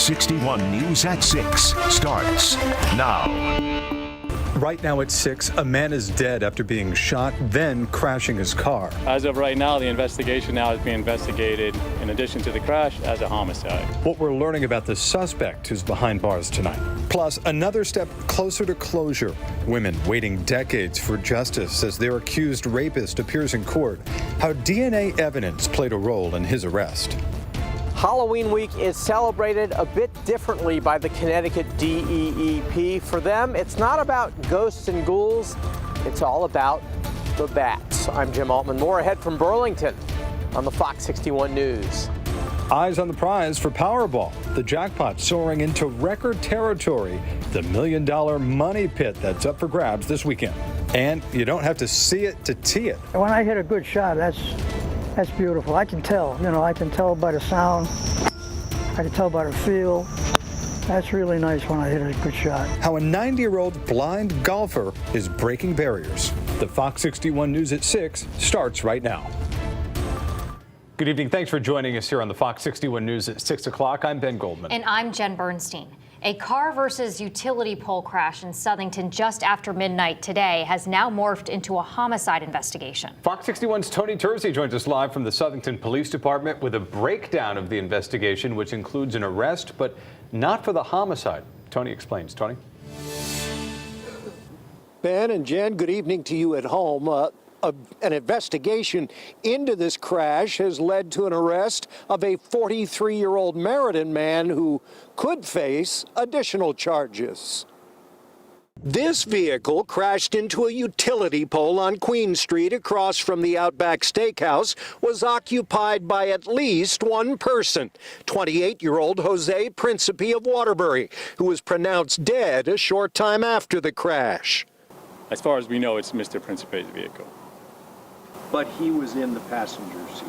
61 News at 6 starts now. Right now at 6, a man is dead after being shot, then crashing his car. As of right now, the investigation now is being investigated, in addition to the crash, as a homicide. What we're learning about the suspect who's behind bars tonight. Plus, another step closer to closure. Women waiting decades for justice as their accused rapist appears in court. How DNA evidence played a role in his arrest. Halloween week is celebrated a bit differently by the Connecticut DEEP. For them, it's not about ghosts and ghouls, it's all about the bats. I'm Jim Altman. More ahead from Burlington on the Fox 61 News. Eyes on the prize for Powerball. The jackpot soaring into record territory. The $1 million money pit that's up for grabs this weekend. And you don't have to see it to tee it. When I hit a good shot, that's beautiful. I can tell, I can tell by the sound. I can tell by the feel. That's really nice when I hit a good shot. How a 90-year-old blind golfer is breaking barriers. The Fox 61 News at 6 starts right now. Good evening. Thanks for joining us here on the Fox 61 News at 6 o'clock. I'm Ben Goldman. And I'm Jen Bernstein. A car versus utility pole crash in Southington just after midnight today has now morphed into a homicide investigation. Fox 61's Tony Tersey joins us live from the Southington Police Department with a breakdown of the investigation, which includes an arrest, but not for the homicide. Tony explains. Tony? Ben and Jen, good evening to you at home. An investigation into this crash has led to an arrest of a 43-year-old Meriden man who could face additional charges. This vehicle crashed into a utility pole on Queen Street across from the Outback Steakhouse, was occupied by at least one person, 28-year-old Jose Principe of Waterbury, who was pronounced dead a short time after the crash. As far as we know, it's Mr. Principe's vehicle. But he was in the passenger seat.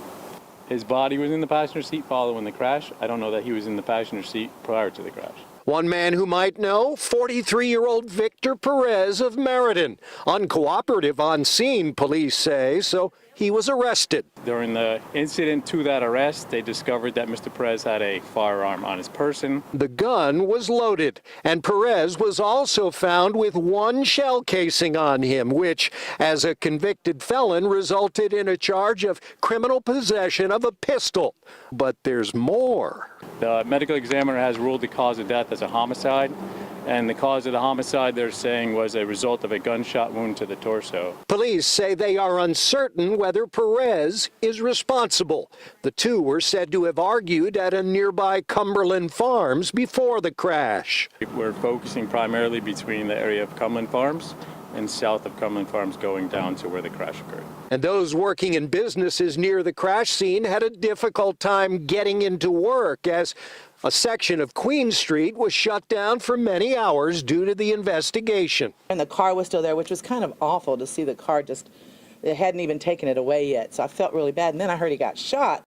His body was in the passenger seat following the crash. I don't know that he was in the passenger seat prior to the crash. One man who might know, 43-year-old Victor Perez of Meriden. Uncooperative on scene, police say, so he was arrested. During the incident to that arrest, they discovered that Mr. Perez had a firearm on his person. The gun was loaded, and Perez was also found with one shell casing on him, which, as a convicted felon, resulted in a charge of criminal possession of a pistol. But there's more. The medical examiner has ruled the cause of death as a homicide, and the cause of the homicide, they're saying, was a result of a gunshot wound to the torso. Police say they are uncertain whether Perez is responsible. The two were said to have argued at a nearby Cumberland Farms before the crash. We're focusing primarily between the area of Cumberland Farms and south of Cumberland Farms going down to where the crash occurred. And those working in businesses near the crash scene had a difficult time getting into work as a section of Queen Street was shut down for many hours due to the investigation. And the car was still there, which was kind of awful to see the car they hadn't even taken it away yet. So I felt really bad. And then I heard he got shot.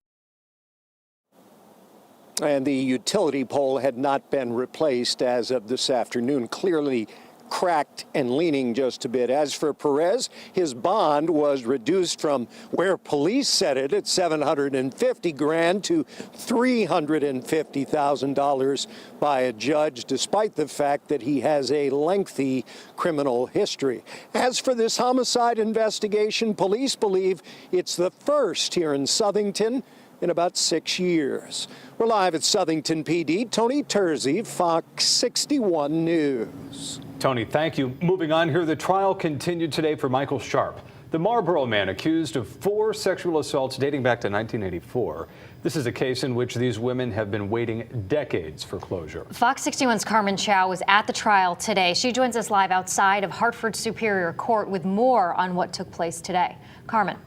And the utility pole had not been replaced as of this afternoon, clearly cracked and leaning just a bit. As for Perez, his bond was reduced from where police set it at $750,000 to $350,000 by a judge, despite the fact that he has a lengthy criminal history. As for this homicide investigation, police believe it's the first here in Southington in about 6 years. We're live at Southington PD. Tony Tersey, Fox 61 News. Tony, thank you. Moving on here, the trial continued today for Michael Sharp, the Marlboro man accused of 4 sexual assaults dating back to 1984. This is a case in which these women have been waiting decades for closure. Fox 61's Carmen Chow was at the trial today. She joins us live outside of Hartford Superior Court with more on what took place today. Carmen.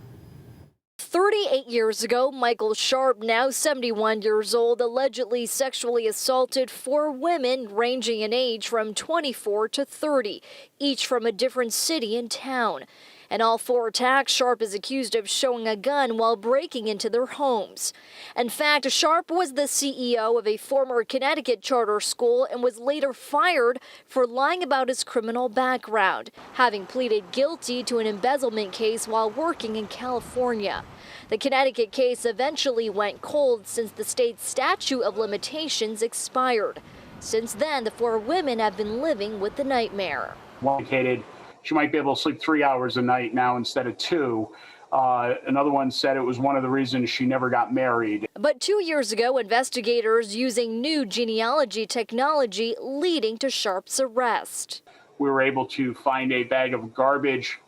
38 years ago, Michael Sharp, now 71 years old, allegedly sexually assaulted 4 women ranging in age from 24 to 30, each from a different city and town. In all 4 attacks, Sharp is accused of showing a gun while breaking into their homes. In fact, Sharp was the CEO of a former Connecticut charter school and was later fired for lying about his criminal background, having pleaded guilty to an embezzlement case while working in California. The Connecticut case eventually went cold since the state's statute of limitations expired. Since then, the 4 women have been living with the nightmare. One indicated she might be able to sleep 3 hours a night now instead of 2. Another one said it was one of the reasons she never got married. But 2 years ago, investigators using new genealogy technology leading to Sharp's arrest. We were able to find a bag of garbage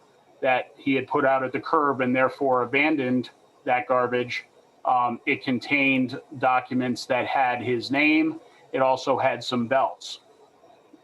that he had put out at the curb and therefore abandoned that garbage. It contained documents that had his name. It also had some belts.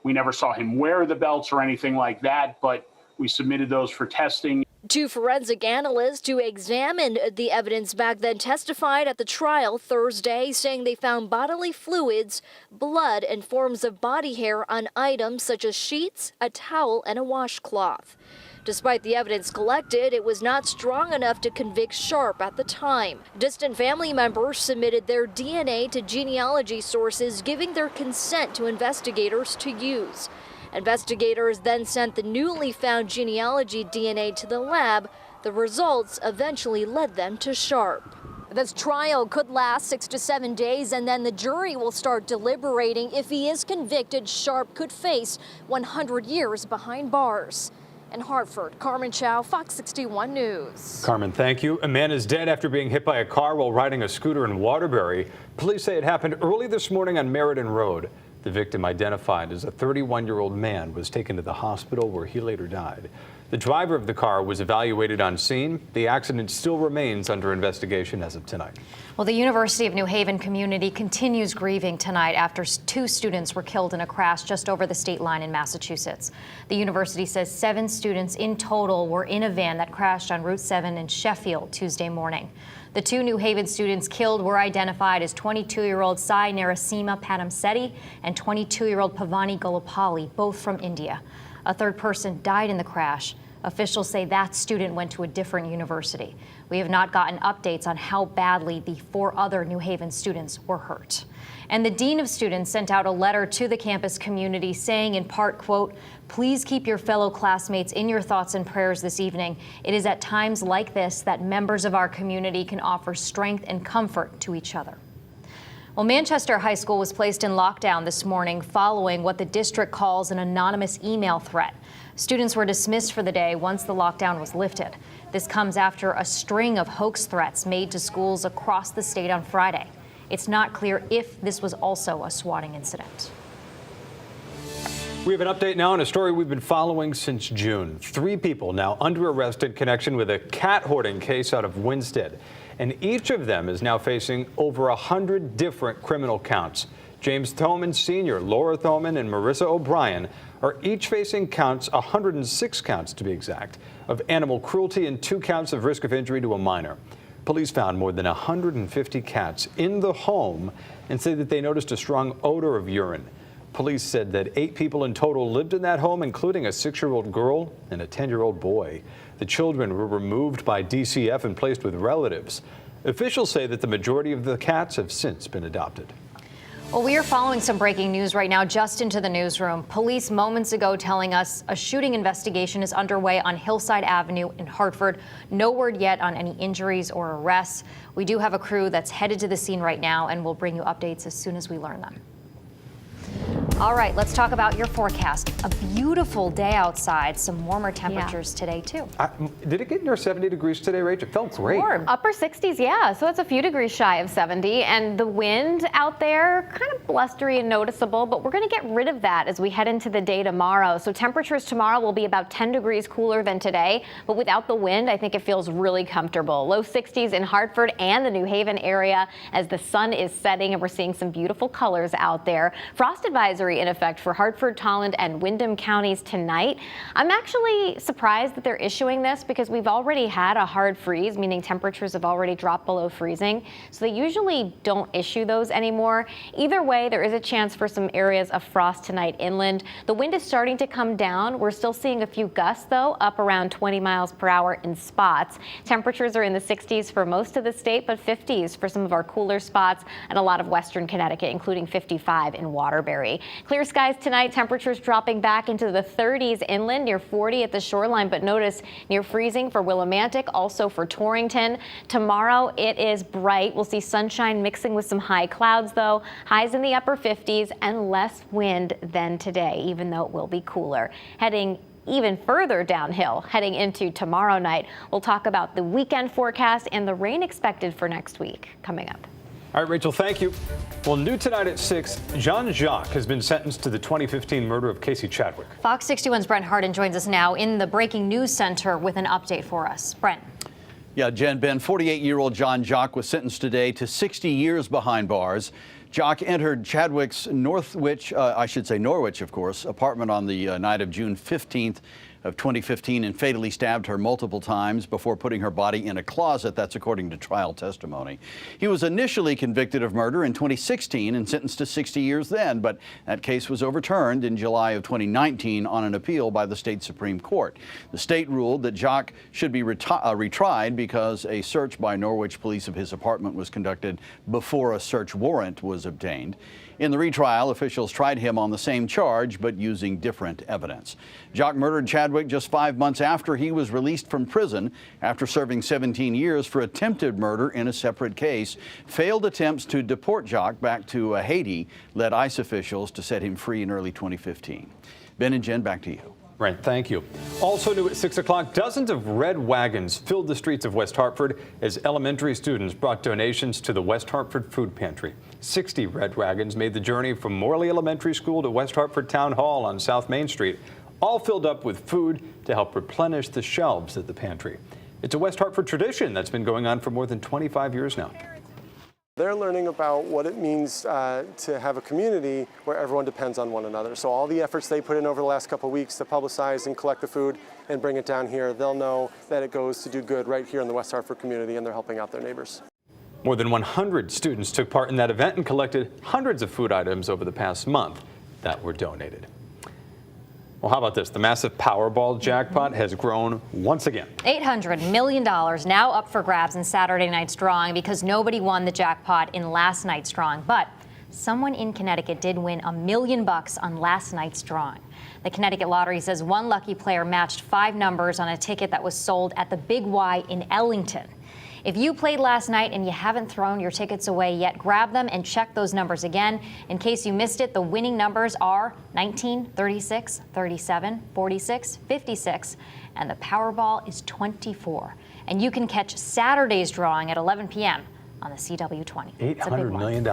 We never saw him wear the belts or anything like that, but we submitted those for testing. 2 forensic analysts who examined the evidence back then testified at the trial Thursday, saying they found bodily fluids, blood, and forms of body hair on items such as sheets, a towel, and a washcloth. Despite the evidence collected, it was not strong enough to convict Sharp at the time. Distant family members submitted their DNA to genealogy sources, giving their consent to investigators to use. Investigators then sent the newly found genealogy DNA to the lab. The results eventually led them to Sharp. This trial could last 6 to 7 days, and then the jury will start deliberating. If he is convicted, Sharp could face 100 years behind bars. In Hartford, Carmen Chow, Fox 61 News. Carmen, thank you. A man is dead after being hit by a car while riding a scooter in Waterbury. Police say it happened early this morning on Meriden Road. The victim, identified as a 31-year-old man, was taken to the hospital where he later died. The driver of the car was evaluated on scene. The accident still remains under investigation as of tonight. Well, the University of New Haven community continues grieving tonight after 2 students were killed in a crash just over the state line in Massachusetts. The university says 7 students in total were in a van that crashed on Route 7 in Sheffield Tuesday morning. The 2 New Haven students killed were identified as 22-year-old Sai Narasimha Padamsetti and 22-year-old Pavani Golapalli, both from India. A 3rd person died in the crash. Officials say that student went to a different university. We have not gotten updates on how badly the 4 other New Haven students were hurt. And the dean of students sent out a letter to the campus community saying in part, quote, "Please keep your fellow classmates in your thoughts and prayers this evening. It is at times like this that members of our community can offer strength and comfort to each other." Well, Manchester High School was placed in lockdown this morning following what the district calls an anonymous email threat. Students were dismissed for the day once the lockdown was lifted. This comes after a string of hoax threats made to schools across the state on Friday. It's not clear if this was also a swatting incident. We have an update now on a story we've been following since June. 3 people now under arrest in connection with a cat hoarding case out of Winstead. And each of them is now facing over 100 different criminal counts. James Thoman Sr., Laura Thoman, and Marissa O'Brien are each facing 106 counts to be exact, of animal cruelty and 2 counts of risk of injury to a minor. Police found more than 150 cats in the home and say that they noticed a strong odor of urine. Police said that 8 people in total lived in that home, including a 6-year-old girl and a 10-year-old boy. The children were removed by DCF and placed with relatives. Officials say that the majority of the cats have since been adopted. Well, we are following some breaking news right now just into the newsroom. Police moments ago telling us a shooting investigation is underway on Hillside Avenue in Hartford. No word yet on any injuries or arrests. We do have a crew that's headed to the scene right now, and we'll bring you updates as soon as we learn them. All right, let's talk about your forecast. A beautiful day outside, some warmer temperatures today, too. Did it get near 70 degrees today, Rach? It felt great. Warm. Upper 60s, yeah. So it's a few degrees shy of 70. And the wind out there, kind of blustery and noticeable, but we're going to get rid of that as we head into the day tomorrow. So temperatures tomorrow will be about 10 degrees cooler than today. But without the wind, I think it feels really comfortable. Low 60s in Hartford and the New Haven area as the sun is setting, and we're seeing some beautiful colors out there. Frost advisory in effect for Hartford, Tolland, and Windham counties tonight. I'm actually surprised that they're issuing this because we've already had a hard freeze, meaning temperatures have already dropped below freezing. So they usually don't issue those anymore. Either way, there is a chance for some areas of frost tonight inland. The wind is starting to come down. We're still seeing a few gusts, though, up around 20 miles per hour in spots. Temperatures are in the 60s for most of the state, but 50s for some of our cooler spots and a lot of western Connecticut, including 55 in Waterbury. Clear skies tonight, temperatures dropping back into the 30s inland, near 40 at the shoreline, but notice near freezing for Willimantic, also for Torrington. Tomorrow it is bright. We'll see sunshine mixing with some high clouds, though. Highs in the upper 50s and less wind than today, even though it will be cooler. Heading even further downhill heading into tomorrow night. We'll talk about the weekend forecast and the rain expected for next week coming up. All right, Rachel, thank you. Well, new tonight at 6, Jacques has been sentenced to the 2015 murder of Casey Chadwick. Fox 61's Brent Harden joins us now in the Breaking News Center with an update for us. Brent. Yeah, Jen, Ben, 48-year-old Jacques was sentenced today to 60 years behind bars. Jacques entered Chadwick's Norwich, of course, apartment on the night of June 15th of 2015 and fatally stabbed her multiple times before putting her body in a closet. That's according to trial testimony. He was initially convicted of murder in 2016 and sentenced to 60 years then, but that case was overturned in July of 2019 on an appeal by the state Supreme Court. The state ruled that Jacques should be retried because a search by Norwich police of his apartment was conducted before a search warrant was obtained. In the retrial, officials tried him on the same charge, but using different evidence. Jacques murdered Chadwick just 5 months after he was released from prison after serving 17 years for attempted murder in a separate case. Failed attempts to deport Jacques back to Haiti led ICE officials to set him free in early 2015. Ben and Jen, back to you. Right, thank you. Also new at 6 o'clock, dozens of red wagons filled the streets of West Hartford as elementary students brought donations to the West Hartford Food Pantry. 60 red wagons made the journey from Morley Elementary School to West Hartford Town Hall on South Main Street, all filled up with food to help replenish the shelves at the pantry. It's a West Hartford tradition that's been going on for more than 25 years now. They're learning about what it means to have a community where everyone depends on one another. So all the efforts they put in over the last couple of weeks to publicize and collect the food and bring it down here, they'll know that it goes to do good right here in the West Hartford community, and they're helping out their neighbors. More than 100 students took part in that event and collected hundreds of food items over the past month that were donated. Well, how about this? The massive Powerball jackpot has grown once again. $800 million now up for grabs in Saturday night's drawing because nobody won the jackpot in last night's drawing. But someone in Connecticut did win $1 million on last night's drawing. The Connecticut Lottery says one lucky player matched 5 numbers on a ticket that was sold at the Big Y in Ellington. If you played last night and you haven't thrown your tickets away yet, grab them and check those numbers again. In case you missed it, the winning numbers are 19, 36, 37, 46, 56, and the Powerball is 24. And you can catch Saturday's drawing at 11 p.m. on the CW20. $800 million.